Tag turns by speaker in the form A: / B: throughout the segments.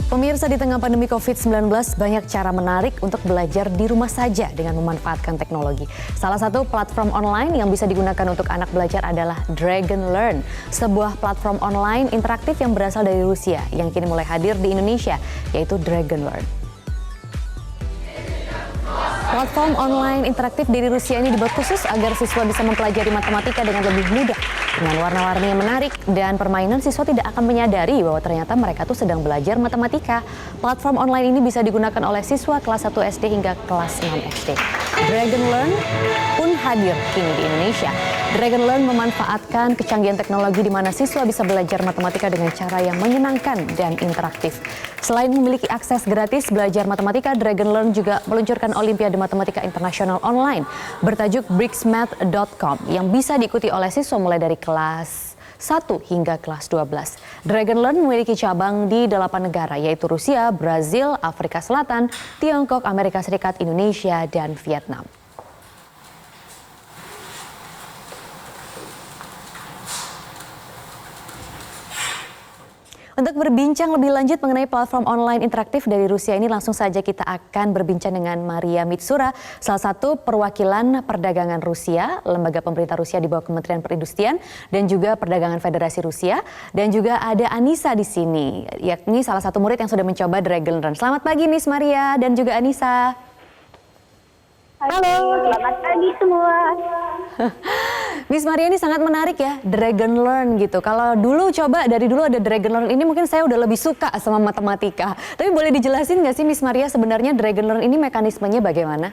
A: Pemirsa, di tengah pandemi COVID-19, banyak cara menarik untuk belajar di rumah saja dengan memanfaatkan teknologi. Salah satu platform online yang bisa digunakan untuk anak belajar adalah Dragon Learn, sebuah platform online interaktif yang berasal dari Rusia yang kini mulai hadir di Indonesia, yaitu Dragon Learn. Platform online interaktif dari Rusia ini dibuat khusus agar siswa bisa mempelajari matematika dengan lebih mudah. Dengan warna-warni yang menarik dan permainan, siswa tidak akan menyadari bahwa ternyata mereka tuh sedang belajar matematika. Platform online ini bisa digunakan oleh siswa kelas 1 SD hingga kelas 6 SD. Dragon Learn pun hadir kini di Indonesia. Dragon Learn memanfaatkan kecanggihan teknologi di mana siswa bisa belajar matematika dengan cara yang menyenangkan dan interaktif. Selain memiliki akses gratis belajar matematika, Dragon Learn juga meluncurkan Olimpiade Matematika Internasional Online bertajuk BRICSmath.com yang bisa diikuti oleh siswa mulai dari kelas 1 hingga kelas 12. Dragon Learn memiliki cabang di 8 negara, yaitu Rusia, Brazil, Afrika Selatan, Tiongkok, Amerika Serikat, Indonesia, dan Vietnam. Untuk berbincang lebih lanjut mengenai platform online interaktif dari Rusia ini, langsung saja kita akan berbincang dengan Maria Mitsura, salah satu perwakilan perdagangan Rusia, lembaga pemerintah Rusia di bawah Kementerian Perindustrian dan juga Perdagangan Federasi Rusia. Dan juga ada Anissa di sini, yakni salah satu murid yang sudah mencoba Dragon Learn. Selamat pagi Miss Maria dan juga Anissa.
B: Halo, selamat pagi semua.
A: Miss Maria, ini sangat menarik ya, Dragon Learn gitu. Kalau dari dulu ada Dragon Learn ini, mungkin saya udah lebih suka sama matematika. Tapi boleh dijelasin nggak sih Miss Maria, sebenarnya Dragon Learn ini mekanismenya bagaimana?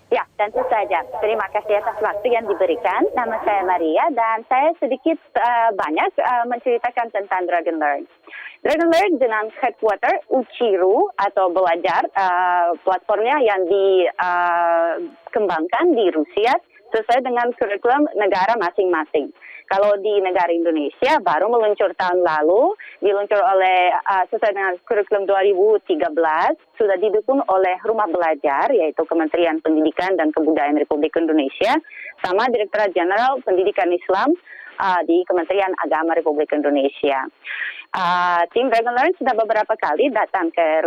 B: Ya, tentu saja. Terima kasih atas waktu yang diberikan. Nama saya Maria dan saya sedikit banyak menceritakan tentang Dragon Learn. Dragon Learn dengan headquarter Uchiru atau belajar platformnya yang dikembangkan di Rusia sesuai dengan kurikulum negara masing-masing. Kalau di negara Indonesia baru meluncur tahun lalu, diluncur oleh sesuai dengan kurikulum 2013, sudah didukung oleh Rumah Belajar, yaitu Kementerian Pendidikan dan Kebudayaan Republik Indonesia, sama Direktorat Jenderal Pendidikan Islam di Kementerian Agama Republik Indonesia. Tim Dragon Learn sudah beberapa kali datang ke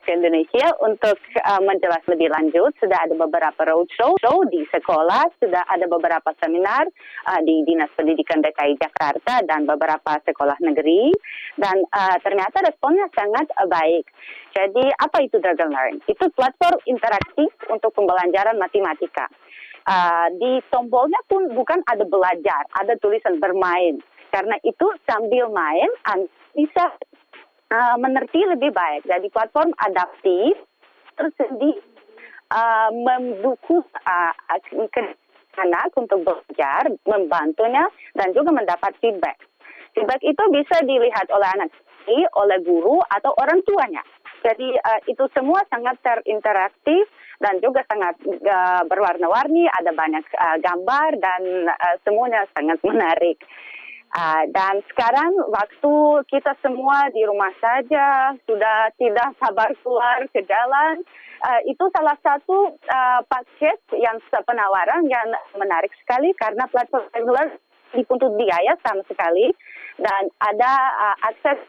B: Indonesia untuk menjelaskan lebih lanjut. Sudah ada beberapa roadshow di sekolah, sudah ada beberapa seminar di Dinas Pendidikan DKI Jakarta dan beberapa sekolah negeri. Dan ternyata responnya sangat baik. Jadi apa itu Dragon Learn? Itu platform interaktif untuk pembelajaran matematika. Di tombolnya pun bukan ada belajar, ada tulisan bermain. Karena itu sambil main bisa mengerti lebih baik. Jadi platform adaptif tersendiri mendukung anak untuk belajar, membantunya dan juga mendapat feedback. Feedback itu bisa dilihat oleh anak sendiri, oleh guru atau orang tuanya. Jadi itu semua sangat terinteraktif dan juga sangat berwarna-warni, ada banyak gambar dan semuanya sangat menarik. Dan sekarang waktu kita semua di rumah saja, sudah tidak sabar keluar ke jalan, itu salah satu paket yang penawaran yang menarik sekali karena platform regular dipungut biaya sama sekali dan ada akses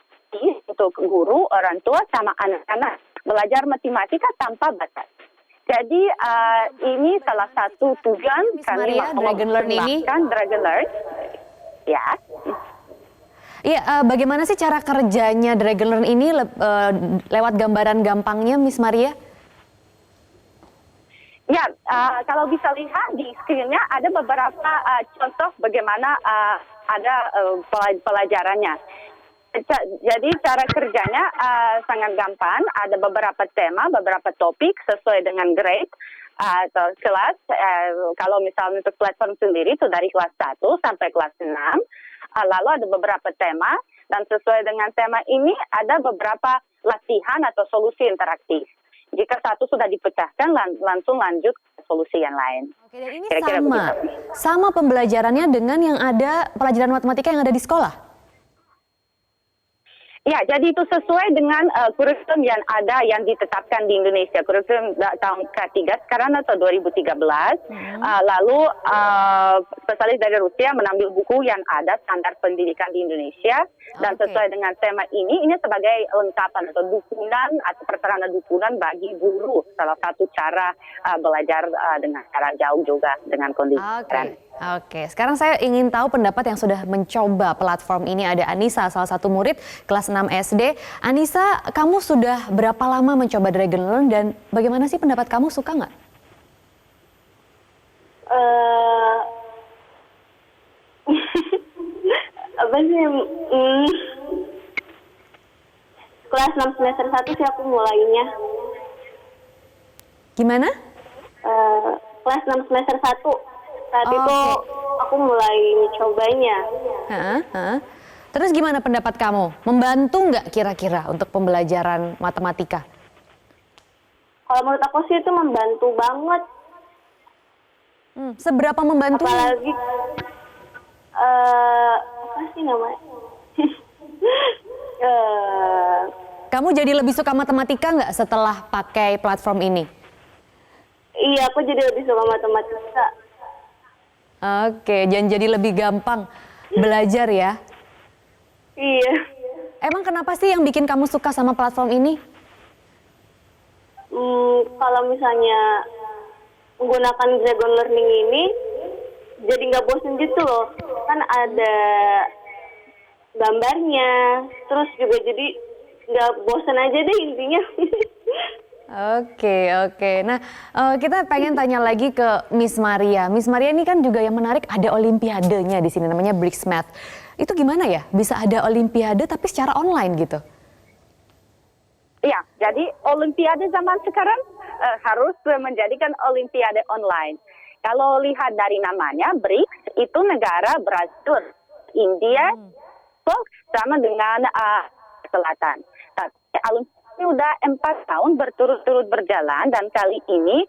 B: untuk guru, orang tua sama anak-anak belajar matematika tanpa batas. Jadi ini salah satu tujuan kami mengembangkan Dragon Learn. Ya.
A: Iya, bagaimana sih cara kerjanya Dragon Learn ini lewat gambaran gampangnya, Miss Maria?
B: Ya, kalau bisa lihat di screen-nya ada beberapa contoh bagaimana ada pelajarannya. Jadi cara kerjanya sangat gampang, ada beberapa tema, beberapa topik sesuai dengan grade atau kelas. Kalau misalnya untuk platform sendiri itu dari kelas 1 sampai kelas 6. Lalu ada beberapa tema dan sesuai dengan tema ini ada beberapa latihan atau solusi interaktif. Jika satu sudah dipecahkan, langsung lanjut ke solusi yang lain.
A: Oke, dan ini sama pembelajarannya dengan yang ada pelajaran matematika yang ada di sekolah?
B: Ya, jadi itu sesuai dengan kurikulum yang ada yang ditetapkan di Indonesia. Kurikulum tahun ketiga sekarang atau 2013. Lalu spesialis dari Rusia mengambil buku yang ada standar pendidikan di Indonesia dan sesuai dengan tema ini sebagai lengkapan atau dukungan atau prasarana dukungan bagi guru. Salah satu cara belajar dengan cara jauh juga dengan kondisi.
A: Oke, sekarang saya ingin tahu pendapat yang sudah mencoba platform ini. Ada Anissa, salah satu murid kelas 6 SD. Anissa, kamu sudah berapa lama mencoba Dragon Learn dan bagaimana sih pendapat kamu, suka nggak?
C: Apa sih? Kelas 6 semester 1 sih aku mulainya.
A: Gimana?
C: Kelas 6 semester 1. Saat itu aku mulai cobanya.
A: Terus gimana pendapat kamu? Membantu nggak kira-kira untuk pembelajaran matematika?
C: Kalau menurut aku sih itu membantu banget.
A: Seberapa membantu?
C: Apalagi, apa sih namanya?
A: Kamu jadi lebih suka matematika nggak setelah pakai platform ini?
C: Iya, aku jadi lebih suka matematika.
A: Oke, jadi lebih gampang belajar ya?
C: Iya.
A: Emang kenapa sih yang bikin kamu suka sama platform ini?
C: Kalau misalnya menggunakan Dragon Learning ini, jadi nggak bosen gitu loh. Kan ada gambarnya, terus juga jadi nggak bosen aja deh intinya.
A: Oke. Nah, kita pengen tanya lagi ke Miss Maria. Miss Maria ini kan juga yang menarik, ada olimpiadenya di sini, namanya BRICS-Math. Itu gimana ya? Bisa ada olimpiade tapi secara online gitu?
B: Iya, jadi olimpiade zaman sekarang harus menjadikan olimpiade online. Kalau lihat dari namanya, BRICS itu negara Brazil, India, sama dengan Selatan. Tapi olimpiade sudah 4 tahun berturut-turut berjalan dan kali ini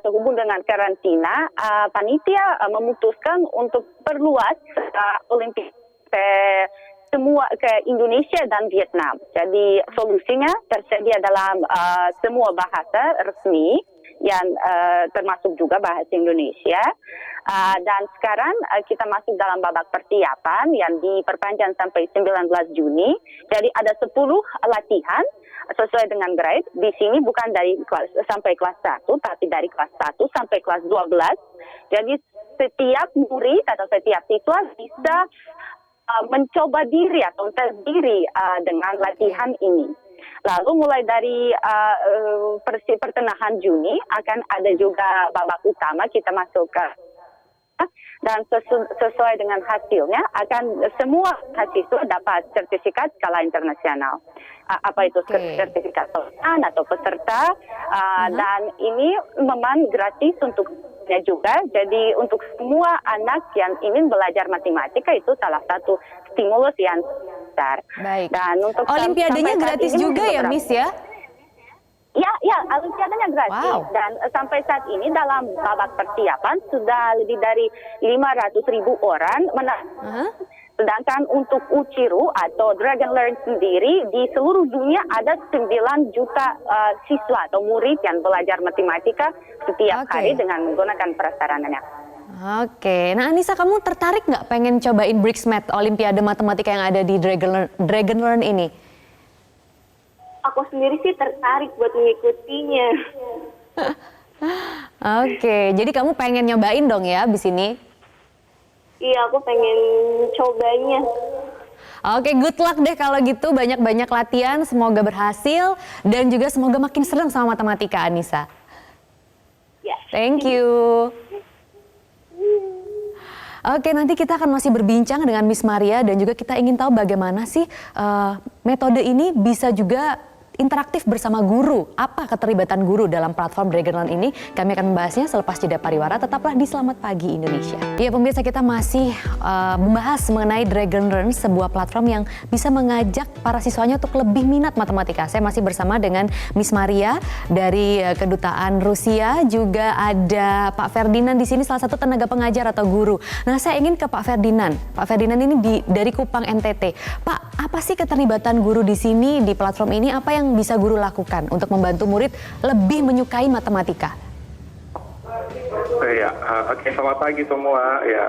B: sehubung dengan karantina, panitia memutuskan untuk perluas olimpiade semua ke Indonesia dan Vietnam. Jadi solusinya tersedia dalam semua bahasa resmi yang termasuk juga bahasa Indonesia. Dan sekarang kita masuk dalam babak persiapan yang diperpanjang sampai 19 Juni. Jadi ada 10 latihan sesuai dengan grade. Di sini bukan dari kelas sampai kelas 1, tapi dari kelas 1 sampai kelas 12. Jadi setiap murid atau setiap siswa bisa mencoba diri atau terdiri dengan latihan ini. Lalu mulai dari pertengahan Juni akan ada juga babak utama, kita masuk ke dan sesuai dengan hasilnya akan semua mahasiswa dapat sertifikat skala internasional. Apa itu sertifikat atau peserta dan ini memang gratis untuknya juga. Jadi untuk semua anak yang ingin belajar matematika itu salah satu stimulus yang besar.
A: Baik.
B: Dan untuk
A: Olimpiadenya gratis juga ya, Miss ya?
B: Ya, olimpiadanya gratis.
A: Wow.
B: Dan sampai saat ini dalam babak persiapan sudah lebih dari 500.000 orang Sedangkan untuk Uchiru atau Dragon Learn sendiri di seluruh dunia ada 9 juta siswa atau murid yang belajar matematika setiap hari dengan menggunakan prasarananya.
A: Oke, nah Anissa, kamu tertarik nggak pengen cobain BRICS-Math, Olimpiade Matematika yang ada di Dragon Learn ini?
C: Aku sendiri sih tertarik buat mengikutinya.
A: Oke, jadi kamu pengen nyobain dong ya di sini?
C: Iya, aku pengen cobanya.
A: Oke, good luck deh kalau gitu, banyak-banyak latihan, semoga berhasil dan juga semoga makin senang sama matematika, Anissa.
C: Ya.
A: Thank you. Oke, nanti kita akan masih berbincang dengan Miss Maria dan juga kita ingin tahu bagaimana sih metode ini bisa juga interaktif bersama guru. Apa keterlibatan guru dalam platform Dragonlearn ini? Kami akan membahasnya selepas jeda pariwara. Tetaplah di Selamat Pagi Indonesia. Ya pemirsa, kita masih membahas mengenai Dragonlearn, sebuah platform yang bisa mengajak para siswanya untuk lebih minat matematika. Saya masih bersama dengan Miss Maria dari Kedutaan Rusia, juga ada Pak Ferdinand di sini, salah satu tenaga pengajar atau guru. Nah, saya ingin ke Pak Ferdinand. Pak Ferdinand ini dari Kupang NTT. Pak, apa sih keterlibatan guru di sini di platform ini? Apa yang bisa guru lakukan untuk membantu murid lebih menyukai matematika?
D: Ya, oke, selamat pagi semua. Ya,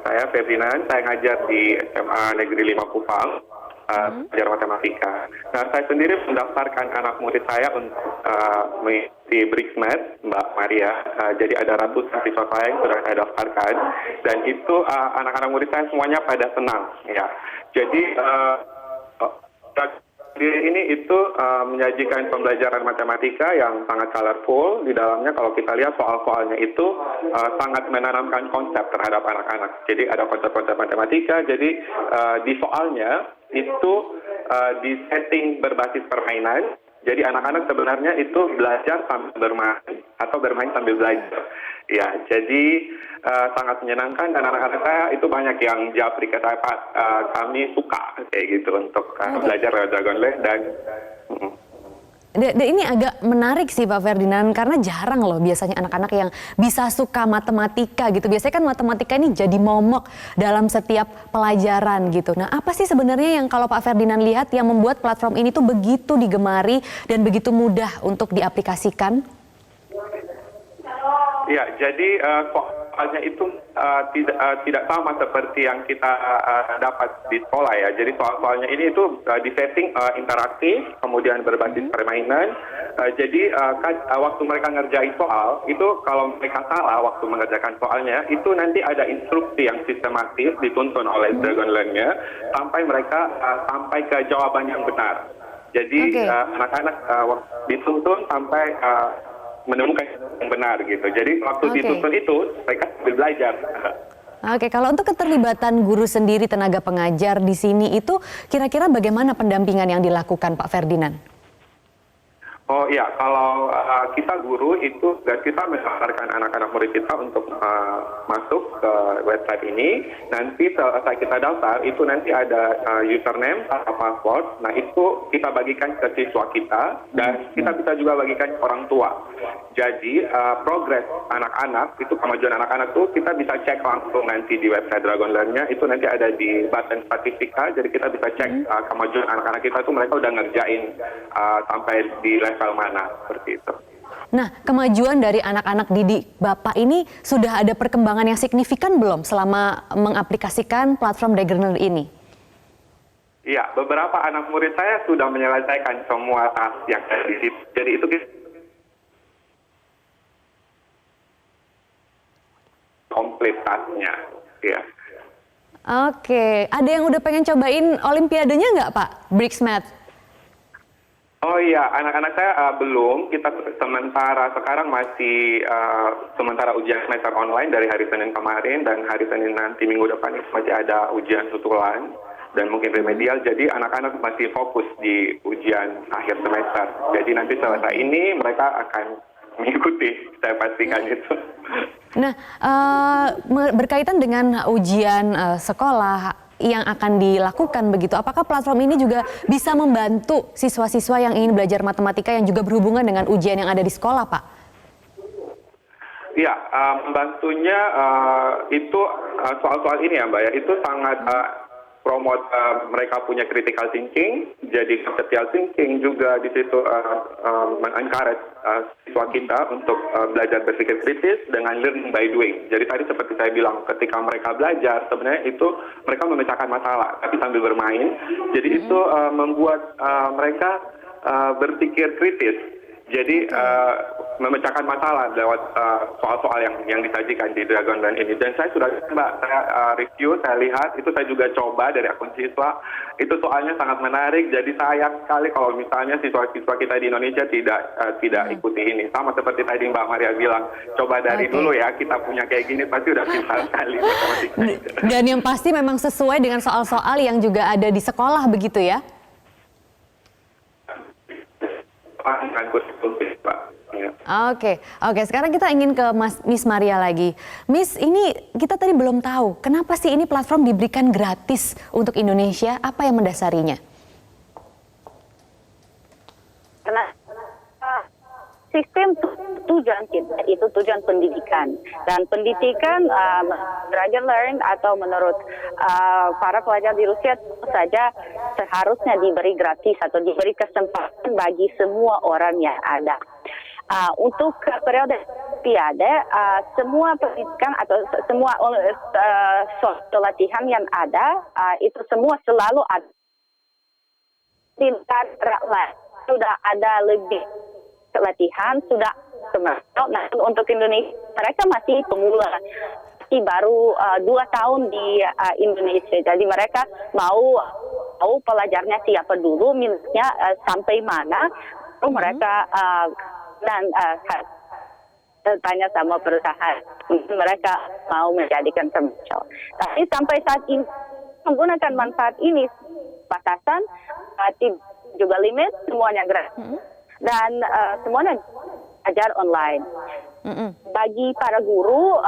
D: saya Ferdinand, saya ngajar di SMA Negeri 5 Kupang, belajar matematika. Nah, saya sendiri mendaftarkan anak murid saya untuk mengikuti BRICSMATH, Mbak Maria. Jadi ada ratusan siswa saya yang sudah saya daftarkan, dan itu anak-anak murid saya semuanya pada senang. Ya, jadi ini itu menyajikan pembelajaran matematika yang sangat colorful. Di dalamnya kalau kita lihat soal-soalnya itu sangat menanamkan konsep terhadap anak-anak. Jadi ada konsep-konsep matematika. Jadi di soalnya itu di setting berbasis permainan. Jadi anak-anak sebenarnya itu belajar sambil bermain atau bermain sambil belajar. Ya, jadi sangat menyenangkan, dan anak-anak saya itu banyak yang japri ke saya, Pak, kami suka kayak gitu untuk belajar lewat Dragonlearn.
A: Dan ini agak menarik sih Pak Ferdinand, karena jarang loh biasanya anak-anak yang bisa suka matematika gitu. Biasanya kan matematika ini jadi momok dalam setiap pelajaran gitu. Nah, apa sih sebenarnya yang kalau Pak Ferdinand lihat yang membuat platform ini tuh begitu digemari dan begitu mudah untuk diaplikasikan?
D: Ya, jadi soalnya itu tidak sama seperti yang kita dapat di sekolah ya. Jadi soal-soalnya ini itu disetting interaktif, kemudian berbasis permainan. Jadi waktu mereka ngerjain soal, itu kalau mereka salah waktu mengerjakan soalnya, itu nanti ada instruksi yang sistematis dituntun oleh Dragonlearn-nya sampai mereka sampai ke jawaban yang benar. Jadi anak-anak dituntun sampai menemukan yang benar gitu. Jadi waktu dituntun itu mereka sambil belajar.
A: Oke, kalau untuk keterlibatan guru sendiri, tenaga pengajar di sini itu kira-kira bagaimana pendampingan yang dilakukan Pak Ferdinand?
D: Oh iya, kalau kita guru itu kita mendaftarkan anak-anak murid kita untuk masuk ke website ini. Nanti setelah kita daftar, itu nanti ada username atau password. Nah, itu kita bagikan ke siswa kita, dan kita bisa juga bagikan ke orang tua. Jadi progres anak-anak, itu kemajuan anak-anak tuh kita bisa cek langsung nanti di website Dragonlearn-nya. Itu nanti ada di button statistika, jadi kita bisa cek kemajuan anak-anak kita tuh mereka udah ngerjain sampai di level mana, seperti itu.
A: Nah, kemajuan dari anak-anak didik Bapak ini sudah ada perkembangan yang signifikan belum selama mengaplikasikan platform Dragonlearn ini?
D: Iya, beberapa anak murid saya sudah menyelesaikan semua task yang ada di situ. Jadi itu komplit tasknya. Ya.
A: Oke, ada yang udah pengen cobain olimpiadenya nggak Pak, BRICSMATH?
D: Oh iya, anak-anak saya belum. Kita sekarang masih sementara ujian semester online dari hari Senin kemarin, dan hari Senin nanti minggu depan itu masih ada ujian susulan dan mungkin remedial. Jadi anak-anak masih fokus di ujian akhir semester. Jadi nanti selesai ini mereka akan mengikuti, saya pastikan itu.
A: Nah, berkaitan dengan ujian sekolah yang akan dilakukan begitu, apakah platform ini juga bisa membantu siswa-siswa yang ingin belajar matematika yang juga berhubungan dengan ujian yang ada di sekolah, Pak?
D: Ya, membantunya itu soal-soal ini ya Mbak ya, itu sangat promote mereka punya critical thinking, jadi conceptual thinking juga di situ men-encourage siswa kita untuk belajar berpikir kritis dengan learning by doing. Jadi tadi seperti saya bilang, ketika mereka belajar sebenarnya itu mereka memecahkan masalah tapi sambil bermain. Jadi itu membuat mereka berpikir kritis. Jadi memecahkan masalah lewat soal-soal yang disajikan di Dragonlearn ini. Dan saya sudah review, saya lihat, itu saya juga coba dari akun siswa. Itu soalnya sangat menarik. Jadi sayang sekali kalau misalnya siswa-siswa kita di Indonesia tidak ikuti ini. Sama seperti tadi Mbak Maria bilang, coba dari dulu ya, kita punya kayak gini pasti udah pintar sekali.
A: Dan yang pasti memang sesuai dengan soal-soal yang juga ada di sekolah begitu ya?
D: dengan kurikulum Pak. Ya.
A: Oke. Sekarang kita ingin ke Miss Maria lagi. Miss, ini kita tadi belum tahu kenapa sih ini platform diberikan gratis untuk Indonesia? Apa yang mendasarinya?
B: Karena sistem tujuan kita itu tujuan pendidikan, dan pendidikan Dragon Learn atau menurut para pelajar di Rusia tentu saja seharusnya diberi gratis atau diberi kesempatan bagi semua orang yang ada. Untuk periode Olimpiade, semua pendidikan atau semua suatu latihan yang ada itu semua selalu ada. Tingkat sudah ada lebih latihan, sudah termasuk. Nah, untuk Indonesia mereka masih pemula, masih baru 2 tahun di Indonesia. Jadi mereka mau pelajarnya siapa dulu, minatnya sampai mana, lalu mereka dan tanya sama perusahaan, mereka mau menjadikan commercial. Tapi sampai saat ini menggunakan manfaat ini batasan juga limit, semuanya gratis dan semuanya ajar online. Bagi para guru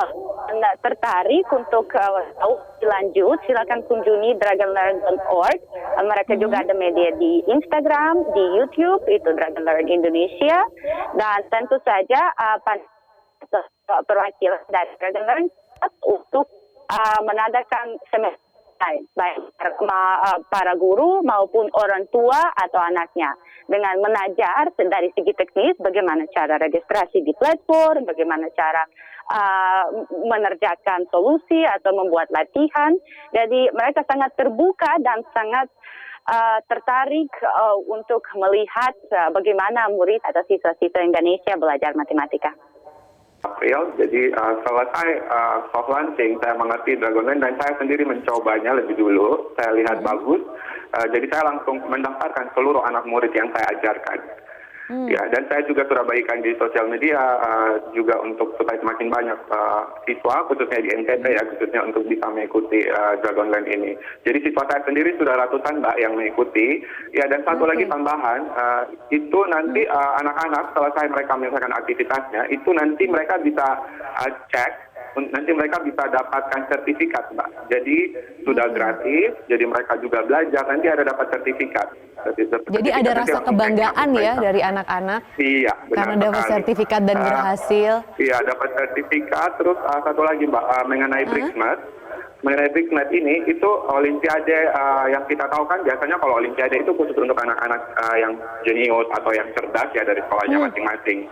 B: tertarik untuk tahu lanjut, silakan kunjungi dragonlearn.org. Mereka juga ada media di Instagram, di YouTube, itu Dragon Learn Indonesia, dan tentu saja perwakilan dari Dragon Learn untuk menadakan semester baik para guru maupun orang tua atau anaknya, dengan menajar dari segi teknis bagaimana cara registrasi di platform, bagaimana cara menerjakan solusi atau membuat latihan. Jadi mereka sangat terbuka dan sangat tertarik untuk melihat bagaimana murid atau siswa-siswa Indonesia belajar matematika.
D: April, jadi selesai soft launching, saya mengerti Dragon Learn dan saya sendiri mencobanya lebih dulu. Saya lihat bagus, jadi saya langsung mendaftarkan seluruh anak murid yang saya ajarkan. Ya, dan saya juga sudah bagikan di sosial media juga untuk supaya semakin banyak siswa, khususnya di NTT ya, khususnya untuk bisa mengikuti Dragon Learn ini. Jadi siswa saya sendiri sudah ratusan Mbak yang mengikuti. Ya, dan satu lagi tambahan, itu nanti anak-anak selesai mereka menyelesaikan aktivitasnya, itu nanti mereka bisa cek, nanti mereka bisa dapatkan sertifikat Mbak. Jadi sudah gratis, jadi mereka juga belajar, nanti ada dapat sertifikat.
A: Jadi ada rasa kebanggaan ya dari anak-anak.
D: Iya, benar.
A: Karena dapat sertifikat dan berhasil.
D: Iya, dapat sertifikat. Terus satu lagi Mbak, mengenai BRICSMAT. Mengenai BRICSMAT ini, itu olimpiade yang kita tahu kan biasanya kalau olimpiade itu khusus untuk anak-anak yang jenius atau yang cerdas ya dari sekolahnya masing-masing.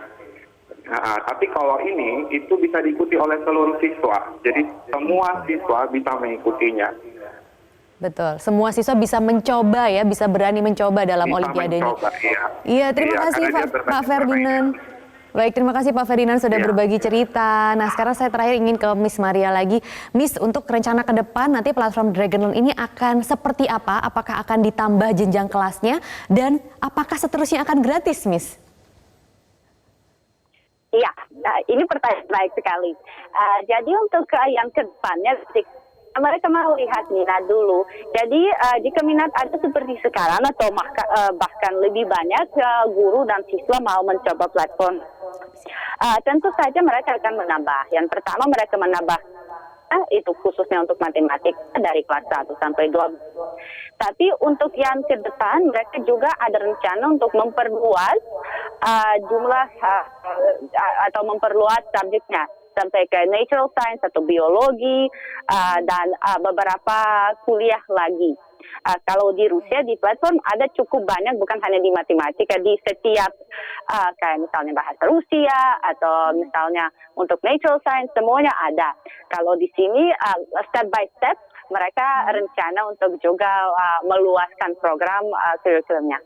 D: Tapi kalau ini itu bisa diikuti oleh seluruh siswa. Jadi semua siswa bisa mengikutinya.
A: Betul, semua siswa bisa mencoba ya, bisa berani mencoba dalam
D: bisa
A: olimpiade ini.
D: Iya,
A: terima kasih Pak Ferdinand. Baik, terima kasih Pak Ferdinand sudah berbagi cerita. Nah, sekarang saya terakhir ingin ke Miss Maria lagi. Miss, untuk rencana ke depan nanti platform Dragon Learn ini akan seperti apa? Apakah akan ditambah jenjang kelasnya? Dan apakah seterusnya akan gratis, Miss?
B: Iya, ini pertanyaan baik sekali. Jadi untuk yang ke depannya, mereka mau lihat minat dulu. Jadi jika minat ada seperti sekarang atau bahkan lebih banyak guru dan siswa mau mencoba platform, tentu saja mereka akan menambah. Yang pertama mereka menambah itu khususnya untuk matematik dari kelas 1 sampai 12. Tapi untuk yang ke depan mereka juga ada rencana untuk memperluas jumlah atau memperluas subjeknya sampai ke natural science atau biologi dan beberapa kuliah lagi. Kalau di Rusia di platform ada cukup banyak, bukan hanya di matematika, di setiap kayak misalnya bahasa Rusia atau misalnya untuk natural science semuanya ada. Kalau di sini step by step mereka rencana untuk juga meluaskan program kurikulumnya.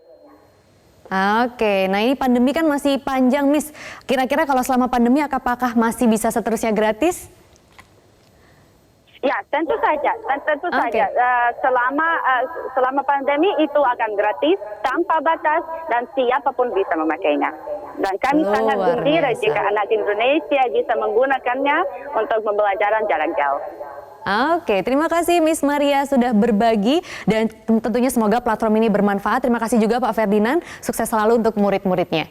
A: Oke, nah ini pandemi kan masih panjang, Miss. Kira-kira kalau selama pandemi apakah masih bisa seterusnya gratis?
B: Ya, tentu saja. Selama pandemi itu akan gratis, tanpa batas, dan siapapun bisa memakainya. Dan kami sangat gembira jika anak Indonesia bisa menggunakannya untuk pembelajaran jarak jauh.
A: Oke, terima kasih Miss Maria sudah berbagi dan tentunya semoga platform ini bermanfaat. Terima kasih juga Pak Ferdinand, sukses selalu untuk murid-muridnya.